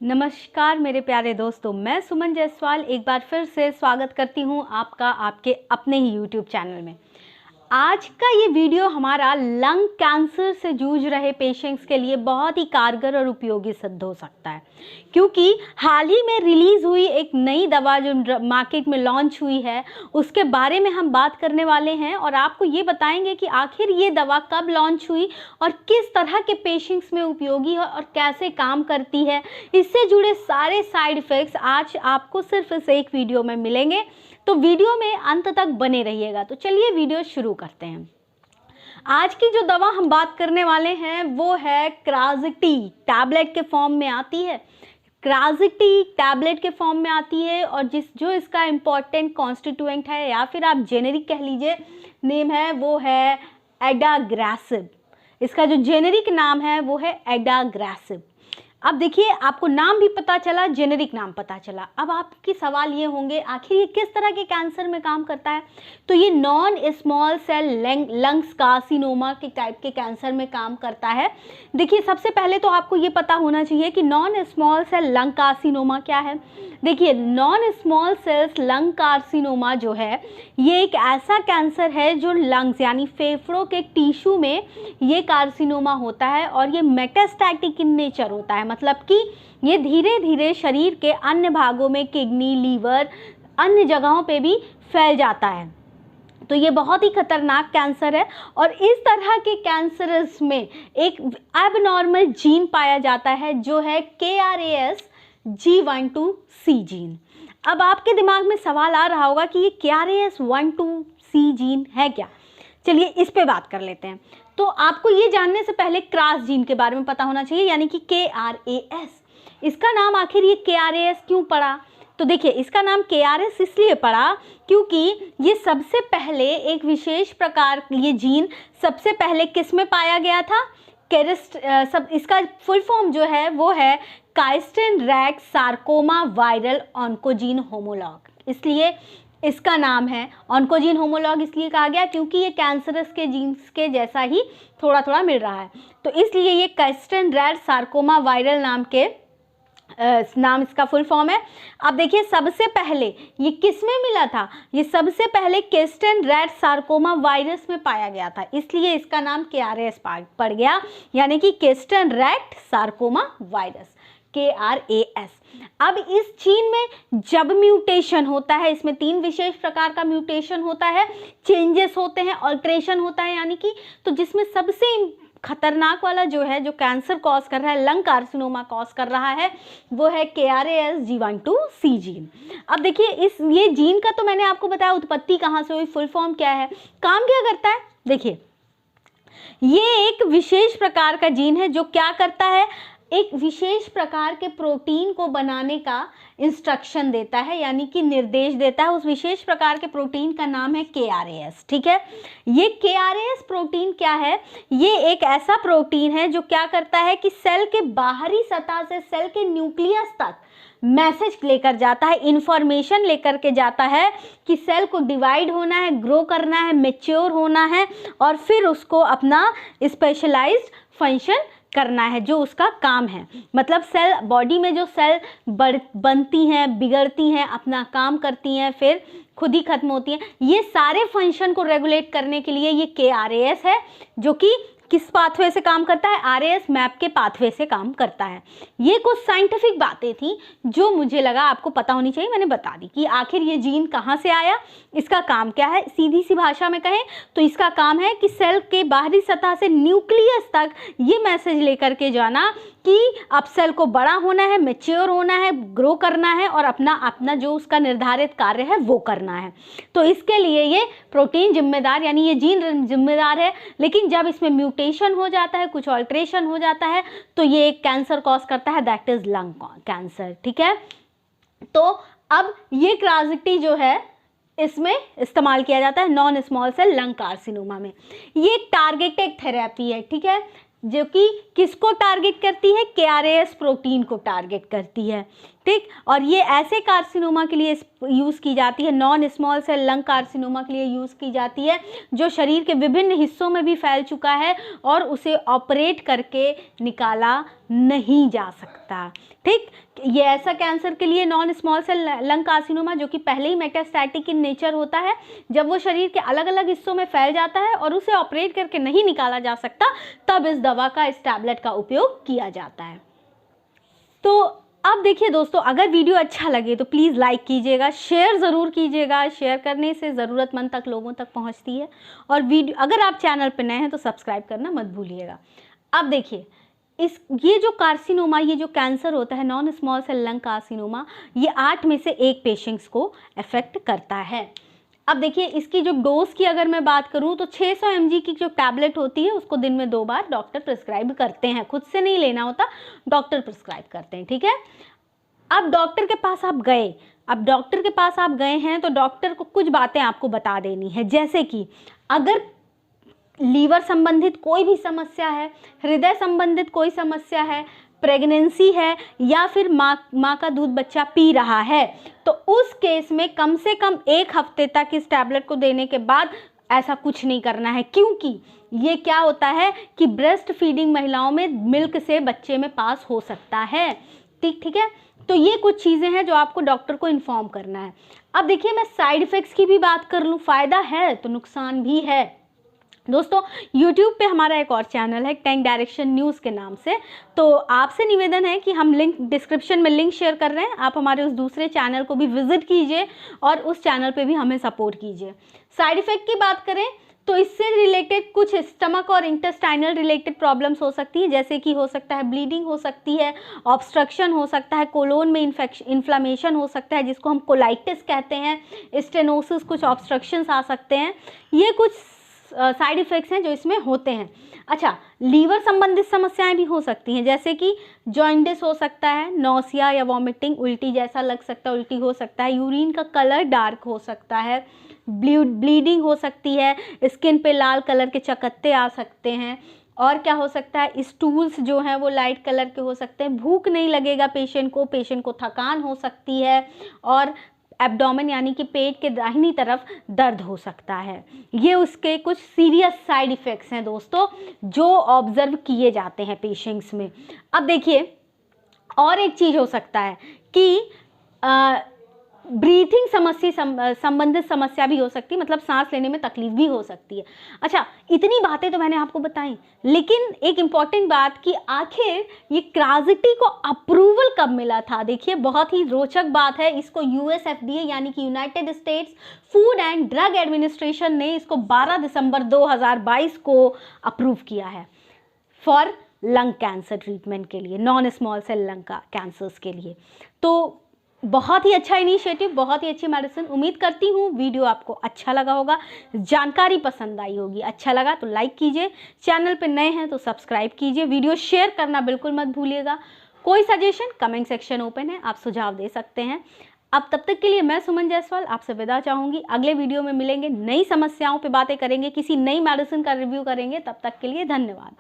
नमस्कार मेरे प्यारे दोस्तों, मैं सुमन जायसवाल एक बार फिर से स्वागत करती हूं आपका आपके अपने ही YouTube चैनल में। आज का ये वीडियो हमारा लंग कैंसर से जूझ रहे पेशेंट्स के लिए बहुत ही कारगर और उपयोगी सिद्ध हो सकता है, क्योंकि हाल ही में रिलीज़ हुई एक नई दवा जो मार्केट में लॉन्च हुई है उसके बारे में हम बात करने वाले हैं और आपको ये बताएंगे कि आखिर ये दवा कब लॉन्च हुई और किस तरह के पेशेंट्स में उपयोगी है और कैसे काम करती है। इससे जुड़े सारे साइड इफ़ेक्ट्स आज आपको सिर्फ इस एक वीडियो में मिलेंगे, तो वीडियो में अंत तक बने रहिएगा। तो चलिए वीडियो शुरू करते हैं। आज की जो दवा हम बात करने वाले हैं वो है क्राज़िटी, टैबलेट के फॉर्म में आती है। क्राज़िटी टैबलेट के फॉर्म में आती है और जो इसका इम्पॉर्टेंट कॉन्स्टिट्यूएंट है या फिर आप जेनेरिक कह लीजिए नेम है वो है एडाग्रेसिब। इसका जो जेनेरिक नाम है वो है एडाग्रेसिब। अब देखिए, आपको नाम भी पता चला, जेनेरिक नाम पता चला। अब आपके सवाल ये होंगे आखिर ये किस तरह के कैंसर में काम करता है। तो ये non small cell lungs carcinoma के टाइप के कैंसर में काम करता है। देखिए, सबसे पहले तो आपको ये पता होना चाहिए कि non small cell lung carcinoma क्या है। देखिए, non small cells lung carcinoma जो है ये एक ऐसा कैंसर है जो लंग्स यानी फेफड़ों के टिश्यू में ये कार्सिनोमा होता है और ये मेटास्टैटिक इन नेचर होता है, मतलब कि ये धीरे धीरे शरीर के अन्य भागों में किडनी, लीवर, अन्य जगहों पे भी फैल जाता है। तो ये बहुत ही खतरनाक कैंसर है और इस तरह के कैंसरस में एक एबनॉर्मल जीन पाया जाता है जो है KRAS G12C जीन। अब आपके दिमाग में सवाल आ रहा होगा कि ये KRAS G12C जीन है क्या। चलिए इस पे बात कर लेते हैं। तो आपको ये जानने से पहले क्रास जीन के बारे में पता होना चाहिए, यानी कि KRAS। इसका नाम आखिर ये KRAS क्यों पड़ा। तो देखिए, इसका नाम KRAS इसलिए पड़ा क्योंकि ये सबसे पहले एक विशेष प्रकार, ये जीन सबसे पहले किस में पाया गया था, इसका फुल फॉर्म जो है वो है काइस्टेन-रैट सार्कोमा वायरल ऑन्कोजीन होमोलॉग। इसलिए इसका नाम है ऑन्कोजीन होमोलॉग, इसलिए कहा गया क्योंकि ये कैंसरस के जीन्स के जैसा ही थोड़ा थोड़ा मिल रहा है। तो इसलिए ये काइस्टेन-रैट सार्कोमा वायरल नाम इसका फुल फॉर्म है। अब देखिए, सबसे पहले ये किस में मिला था, ये सबसे पहले काइस्टेन-रैट सार्कोमा वायरस में पाया गया था, इसलिए इसका नाम KRAS पड़ गया, यानी कि काइस्टेन-रैट सार्कोमा वायरस, KRAS। अब इस जीन में जब म्यूटेशन होता है, इसमें 3 विशेष प्रकार का म्यूटेशन होता है, चेंजेस होते हैं, अल्ट्रेशन होता है, यानी कि तो जिसमें सबसे खतरनाक वाला जो है, जो कैंसर कॉज कर रहा है, लंग कार्सिनोमा कॉज कर रहा है, वो है KRAS G12C जीन। अब देखिए, ये जीन का तो मैंने आपको बताया उत्पत्ति कहाँ से हुई, फुल फॉर्म क्या है, काम क्या करता है। देखिए, ये एक विशेष प्रकार का जीन है जो क्या करता है, एक विशेष प्रकार के प्रोटीन को बनाने का इंस्ट्रक्शन देता है, यानी कि निर्देश देता है। उस विशेष प्रकार के प्रोटीन का नाम है KRAS। ठीक है, ये KRAS प्रोटीन क्या है, ये एक ऐसा प्रोटीन है जो क्या करता है कि सेल के बाहरी सतह से सेल के न्यूक्लियस तक मैसेज लेकर जाता है, इंफॉर्मेशन लेकर के जाता है कि सेल को डिवाइड होना है, ग्रो करना है, मैच्योर होना है और फिर उसको अपना स्पेशलाइज्ड फंक्शन करना है, जो उसका काम है। मतलब सेल, बॉडी में जो सेल बनती हैं, बिगड़ती हैं, अपना काम करती हैं, फिर खुद ही खत्म होती हैं, ये सारे फंक्शन को रेगुलेट करने के लिए ये KRAS है, जो कि किस पाथवे से काम करता है, RAS मैप के पाथवे से काम करता है। ये कुछ साइंटिफिक बातें थी जो मुझे लगा आपको पता होनी चाहिए, मैंने बता दी कि आखिर ये जीन कहाँ से आया, इसका काम क्या है। सीधी सी भाषा में कहें तो इसका काम है कि सेल के बाहरी सतह से न्यूक्लियस तक ये मैसेज लेकर के जाना कि अब सेल को बड़ा होना है, मैच्योर होना है, ग्रो करना है और अपना जो उसका निर्धारित कार्य है वो करना है। तो इसके लिए ये प्रोटीन जिम्मेदार, यानी ये जीन जिम्मेदार है। लेकिन जब इसमें म्यूटेशन हो जाता है, कुछ ऑल्ट्रेशन हो जाता है, तो ये एक कैंसर कॉज करता है, दैट इज लंग कैंसर। ठीक है, तो अब ये क्राज़िटी जो है इसमें इस्तेमाल किया जाता है non small cell lung carcinoma में। ये टारगेटेड थेरेपी है। ठीक है, जो कि किसको टारगेट करती है, KRAS प्रोटीन को टारगेट करती है। ठीक। और ये ऐसे कार्सिनोमा के लिए यूज़ की जाती है, non small cell lung carcinoma के लिए यूज़ की जाती है, जो शरीर के विभिन्न हिस्सों में भी फैल चुका है और उसे ऑपरेट करके निकाला नहीं जा सकता। ठीक, ये ऐसा कैंसर के लिए non small cell lung carcinoma जो कि पहले ही मेटास्टैटिक इन नेचर होता है, जब वो शरीर के अलग अलग हिस्सों में फैल जाता है और उसे ऑपरेट करके नहीं निकाला जा सकता, तब इस दवा का, इस टैबलेट का उपयोग किया जाता है। तो अब देखिए दोस्तों, अगर वीडियो अच्छा लगे तो प्लीज़ लाइक कीजिएगा, शेयर ज़रूर कीजिएगा। शेयर करने से ज़रूरतमंद तक लोगों तक पहुंचती है। और वीडियो, अगर आप चैनल पर नए हैं तो सब्सक्राइब करना मत भूलिएगा। अब देखिए, ये जो कार्सिनोमा, ये जो कैंसर होता है non small cell lung carcinoma, ये 8 में से 1 पेशेंट्स को अफेक्ट करता है। अब देखिए, इसकी जो डोज की अगर मैं बात करूं तो 600 mg की जो टैबलेट होती है उसको दिन में 2 बार डॉक्टर प्रिस्क्राइब करते हैं, खुद से नहीं लेना होता, डॉक्टर प्रिस्क्राइब करते हैं। ठीक है। अब डॉक्टर के पास आप गए, हैं तो डॉक्टर को कुछ बातें आपको बता देनी है, जैसे कि अगर लीवर संबंधित कोई भी समस्या है, हृदय संबंधित कोई समस्या है, प्रेगनेंसी है, या फिर माँ का दूध बच्चा पी रहा है, तो उस केस में कम से कम 1 हफ्ते तक इस टैबलेट को देने के बाद ऐसा कुछ नहीं करना है, क्योंकि ये क्या होता है कि ब्रेस्ट फीडिंग महिलाओं में मिल्क से बच्चे में पास हो सकता है। ठीक है। तो ये कुछ चीज़ें हैं जो आपको डॉक्टर को इन्फॉर्म करना है। अब देखिए, मैं साइड इफ़ेक्ट्स की भी बात कर लूँ, फ़ायदा है तो नुकसान भी है। दोस्तों, YouTube पे हमारा एक और चैनल है टेक डायरेक्शन न्यूज़ के नाम से, तो आपसे निवेदन है कि हम लिंक डिस्क्रिप्शन में लिंक शेयर कर रहे हैं, आप हमारे उस दूसरे चैनल को भी विजिट कीजिए और उस चैनल पे भी हमें सपोर्ट कीजिए। साइड इफ़ेक्ट की बात करें तो इससे रिलेटेड कुछ स्टमक और इंटेस्टाइनल रिलेटेड प्रॉब्लम्स हो सकती हैं, जैसे कि हो सकता है ब्लीडिंग हो सकती है, ऑब्स्ट्रक्शन हो सकता है, कोलोन में इन्फ्लेमेशन हो सकता है जिसको हम कोलाइटिस कहते हैं, स्टेनोसिस, कुछ ऑब्स्ट्रक्शंस आ सकते हैं। ये कुछ साइड इफ़ेक्ट्स हैं जो इसमें होते हैं। अच्छा, लीवर संबंधित समस्याएं भी हो सकती हैं, जैसे कि जॉइंटिस हो सकता है, नौसिया या वॉमिटिंग, उल्टी जैसा लग सकता है, उल्टी हो सकता है, यूरिन का कलर डार्क हो सकता है, ब्लीडिंग हो सकती है, स्किन पे लाल कलर के चकत्ते आ सकते हैं, और क्या हो सकता है, स्टूल्स जो हैं वो लाइट कलर के हो सकते हैं, भूख नहीं लगेगा पेशेंट को थकान हो सकती है, और एब्डोमेन यानी कि पेट के दाहिनी तरफ दर्द हो सकता है। ये उसके कुछ सीरियस साइड इफ़ेक्ट्स हैं दोस्तों, जो ऑब्जर्व किए जाते हैं पेशेंट्स में। अब देखिए, और एक चीज़ हो सकता है कि ब्रीथिंग संबंधित समस्या भी हो सकती है, मतलब सांस लेने में तकलीफ भी हो सकती है। अच्छा, इतनी बातें तो मैंने आपको बताई, लेकिन एक इम्पॉर्टेंट बात कि आखिर ये क्राजिटी को अप्रूवल कब मिला था। देखिए, बहुत ही रोचक बात है। इसको यूएस FDA यानी कि United states food and drug administration ने इसको 12 दिसंबर 2022 को अप्रूव किया है फॉर लंग कैंसर ट्रीटमेंट के लिए, non small cell lung cancers के लिए। तो बहुत ही अच्छा इनिशिएटिव, बहुत ही अच्छी मेडिसिन। उम्मीद करती हूँ वीडियो आपको अच्छा लगा होगा, जानकारी पसंद आई होगी। अच्छा लगा तो लाइक कीजिए, चैनल पे नए हैं तो सब्सक्राइब कीजिए, वीडियो शेयर करना बिल्कुल मत भूलिएगा। कोई सजेशन, कमेंट सेक्शन ओपन है, आप सुझाव दे सकते हैं। अब तब तक के लिए मैं सुमन जायसवाल आपसे विदा चाहूँगी। अगले वीडियो में मिलेंगे, नई समस्याओं पर बातें करेंगे, किसी नई मेडिसिन का रिव्यू करेंगे। तब तक के लिए धन्यवाद।